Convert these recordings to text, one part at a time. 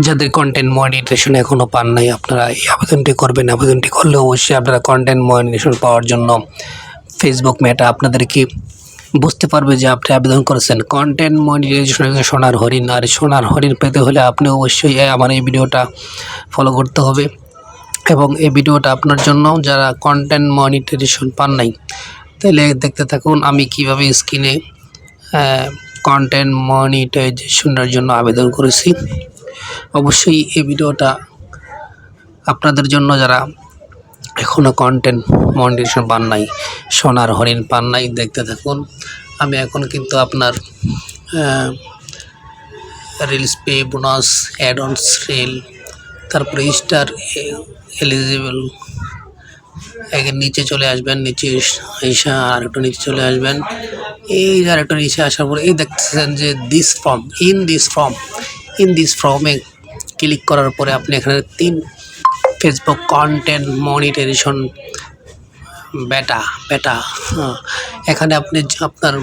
যাদের content monetization এখনও পান নাই, আপনারা এই আবেদনটি করবেন। আবেদনটি করলে অবশ্যই আপনারা কন্টেন্ট মনিটাইজেশন পাওয়ার জন্য ফেসবুক মেটা আপনাদেরকে বুঝতে পারবে যে আপনি আবেদন করেছেন। কন্টেন্ট মনিটাইজেশন সোনার হরিণ, আর সোনার হরিণ পেতে হলে আপনি অবশ্যই আমার এই ভিডিওটা ফলো করতে হবে। এবং এই ভিডিওটা আপনার জন্য যারা কন্টেন্ট মনিটাইজেশন পান নাই, তাহলে দেখতে থাকুন আমি কিভাবে স্ক্রিনে কন্টেন্ট মনিটাইজেশনের জন্য আবেদন করেছি। অবশ্যই এই ভিডিওটা আপনাদের জন্য যারা এখনও কন্টেন্ট মনিটাইজেশন পান নাই, সোনার হরিণ পান নাই, দেখতে থাকুন। আমি এখন কিন্তু আপনার reels pay, bonus, add ons reel, তারপরে স্টার এলিজিবল, নিচে চলে আসবেন। নিচে এসে আর একটু নিচে চলে আসবেন। এই আর একটু নিচে আসার পরে এই দেখতেছেন যে ইন দিস ফর্মে ক্লিক করার পরে আপনি এখানে ফেসবুক কন্টেন্ট মনিটাইজেশন বেটা এখানে আপনি আপনার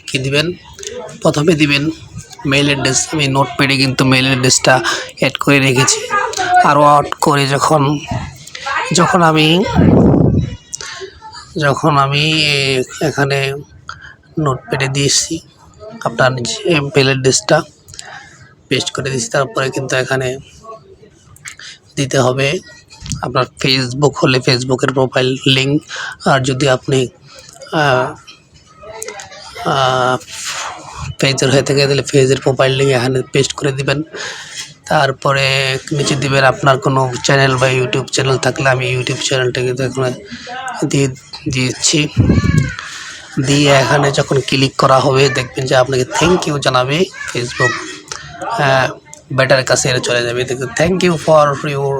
কি দিবেন, প্রথমে দিবেন মেইল অ্যাড্রেস। আমি নোটপ্যাডে কিন্তু মেইল অ্যাড্রেসটা অ্যাড করে রেখেছি। আরও অ্যাড করে যখন আমি এখানে নোটপ্যাডে দিয়েছি আপনার মেইল অ্যাড্রেসটা পেস্ট করে দিয়েছি। তারপরে কিন্তু এখানে দিতে হবে আপনার ফেসবুক হলে ফেসবুকের প্রোফাইল লিঙ্ক, আর যদি আপনি পেজের হয়ে থাকে তাহলে পেজের প্রোফাইল লিঙ্ক এখানে পেস্ট করে দিবেন। তারপরে নিচে দিবেন আপনার কোনো চ্যানেল বা ইউটিউব চ্যানেল থাকলে, আমি ইউটিউব চ্যানেলটাকে এখানে দিচ্ছি। দিয়ে এখানে যখন ক্লিক করা হবে দেখবেন যে আপনাকে থ্যাংক ইউ জানাবে ফেসবুক বেটার কাছে চলে যাবে। দেখুন, thank you for your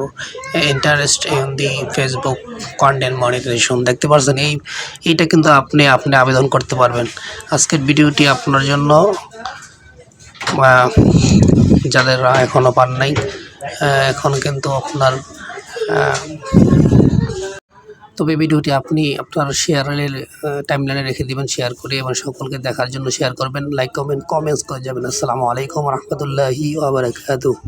interest in the Facebook content monetization. দেখতে পাচ্ছেন এইটা কিন্তু আপনি আবেদন করতে পারবেন। আজকের ভিডিওটি আপনার জন্য যাদের এখনও পান নাই, এখন কিন্তু আপনার তবে ভিডিওটি আপনি আপনার শেয়ারের টাইমলাইনে রেখে দিবেন, শেয়ার করে, এবং সকলকে দেখার জন্য শেয়ার করবেন। লাইক কমেন্টস করে যাবেন। আসসালামু আলাইকুম রহমতুল্লাহি ওয়া বারাকাতুহু।